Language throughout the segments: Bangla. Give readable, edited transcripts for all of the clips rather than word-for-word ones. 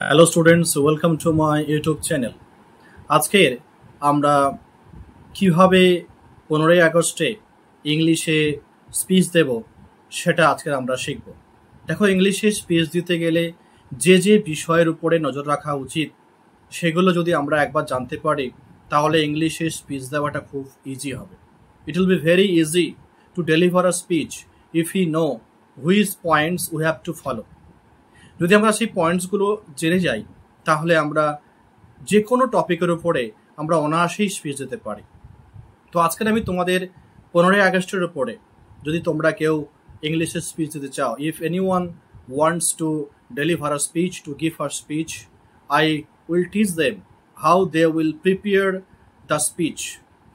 Hello students, welcome to my YouTube channel. আজকের আমরা কিভাবে 15ই আগস্টে ইংলিশে স্পিচ দেব সেটা আজকের আমরা শিখব। দেখো, ইংলিশে স্পিচ দিতে গেলে যে যে বিষয়ের উপরে নজর রাখা উচিত সেগুলো যদি আমরা একবার জানতে পারি তাহলে ইংলিশে স্পিচ দেওয়াটা খুব ইজি হবে। It will be very easy to deliver a speech if you know which points we have to follow. যদি আমরা সেই পয়েন্টসগুলো জেনে যাই তাহলে আমরা যে কোনো টপিকের উপরে আমরা অনায়াসেই স্পিচ দিতে পারি। তো আজকের আমি তোমাদের 15ই আগস্টের উপরে যদি তোমরা কেউ ইংলিশে স্পিচ দিতে চাও, if any one wants to deliver a speech, to give a speech, I will teach them how they will prepare the speech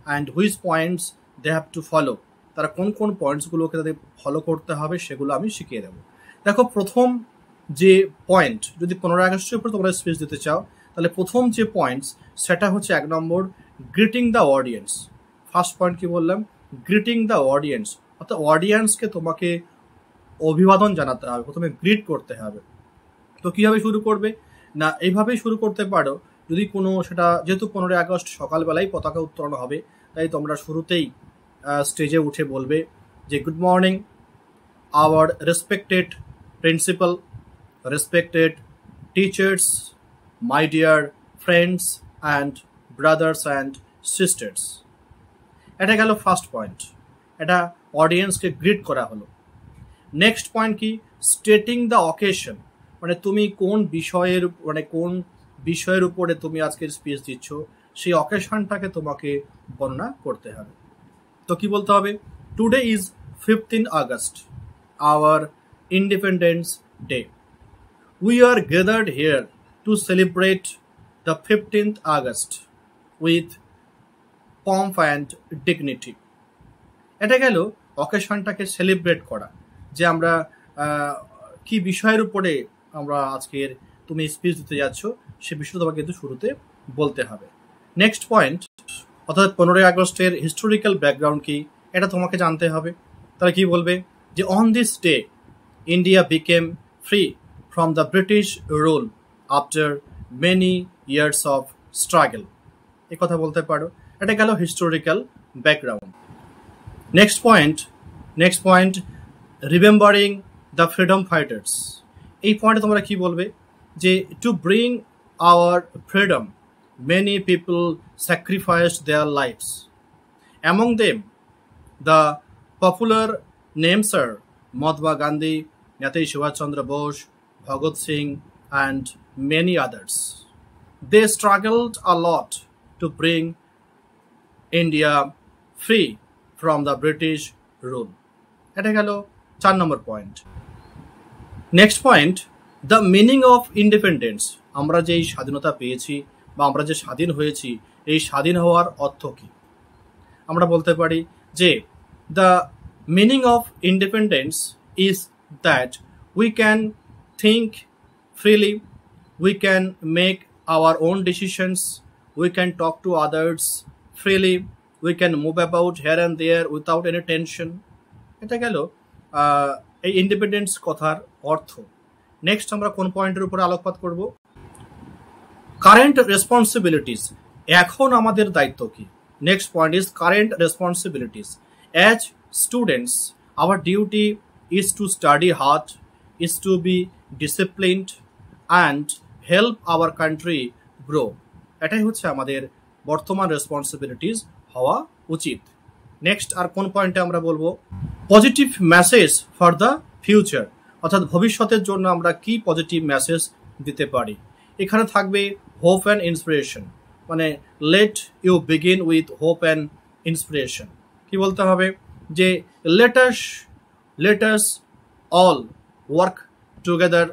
and which points they have to follow. তারা কোন কোন পয়েন্টসগুলোকে তাদের ফলো করতে হবে সেগুলো আমি শিখিয়ে দেবো। দেখো, প্রথম যে পয়েন্ট, যদি 15ই আগস্টের উপর তোমরা স্পিচ দিতে চাও তাহলে প্রথম যে পয়েন্টস সেটা হচ্ছে 1 নম্বর, greeting the audience. First point কি বললাম? গ্রিটিং দ্য অডিয়েন্স, অর্থাৎ অডিয়েন্সকে তোমাকে অভিবাদন জানাতে হবে, প্রথমে গ্রিট করতে হবে। তো কীভাবে শুরু করবে? না, এইভাবেই শুরু করতে পারো। যদি কোনো সেটা, যেহেতু 15ই আগস্ট সকালবেলায় পতাকা উত্তোলন হবে, তাই তোমরা শুরুতেই স্টেজে উঠে বলবে যে good morning our respected principal, respected teachers, my dear friends and brothers and sisters. এটা গেল ফার্স্ট পয়েন্ট, এটা অডিয়েন্সকে গ্রিট করা হলো। নেক্সট পয়েন্ট কি? স্টেটিং দ্য অকেশন, মানে তুমি কোন বিষয়ের উপরে তুমি আজকের স্পিচ দিচ্ছ সেই অকেশনটাকে তোমাকে বর্ণনা করতে হবে। তো কি বলতে হবে? Today is 15th August, our Independence Day. We are gathered here to celebrate the 15th August with pomp and dignity. এটা গেল অকেশনটাকে সেলিব্রেট করা, যে আমরা কি বিষয়ের উপরে আমরা আজকের তুমি স্পিচ দিতে যাচ্ছ সে বিষয়টা তোমাকে কিন্তু শুরুতে বলতে হবে। নেক্সট পয়েন্ট, অর্থাৎ 15ই আগস্টের হিস্টোরিক্যাল ব্যাকগ্রাউন্ড কি এটা তোমাকে জানতে হবে। তাহলে কি বলবে? যে on this day India became free from the British rule after many years of struggle. এই কথা বলতে পারো। এটা গেল historical background. Next point remembering the freedom fighters. এই পয়েন্টে তোমরা কি বলবে? যে to bring our freedom many people sacrificed their lives, among them the popular names are Mahatma Gandhi, Netaji Subhas Chandra Bose, Bhagat Singh and many others. They struggled a lot to bring India free from the British rule. এটা গেল 4 নম্বর point. Next point, the meaning of independence. আমরা যে স্বাধীনতা পেয়েছি বা আমরা যে স্বাধীন হয়েছি, এই স্বাধীন হওয়ার অর্থ কী? আমরা বলতে পারি যে the meaning of independence is that we can think freely, we can make our own decisions, we can talk to others freely, we can move about here and there without any tension. এটা গেল এই ইন্ডিপেন্ডেন্স কথার অর্থ। নেক্সট আমরা কোন পয়েন্টের উপর আলোকপাত করব? কারেন্ট রেসপন্সিবিলিটিস, এখন আমাদের দায়িত্ব কি? Next point is current responsibilities. As students our duty is to study hard, is to be disciplined and help our country grow. এটাই হচ্ছে আমাদের বর্তমান রেসপন্সিবিলিটিস হওয়া উচিত। নেক্সট আর কোন পয়েন্টে আমরা বলবো? Positive message for the future, অর্থাৎ ভবিষ্যতের জন্য আমরা কি পজিটিভ মেসেজ দিতে পারি। এখানে থাকবে হোপ অ্যান্ড ইন্সপিরেশন, মানে let you begin with hope and inspiration. কি বলতে হবে? যে let us all work together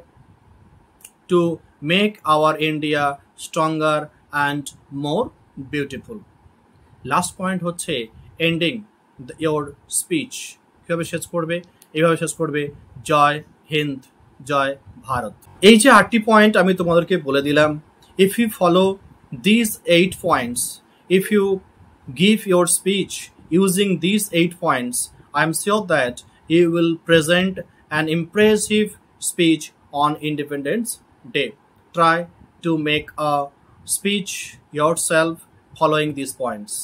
to make our India stronger and more beautiful. Last point হচ্ছে এন্ডিং your speech। কীভাবে শেষ করবে? এইভাবে শেষ করবে, জয় হিন্দ, জয় ভারত। এই যে 8টি পয়েন্ট আমি তোমাদেরকে বলে দিলাম, if you follow these 8 points, if you give your speech using these 8 points, I am sure that you will present an impressive speech on Independence Day. try to make a speech yourself following these points.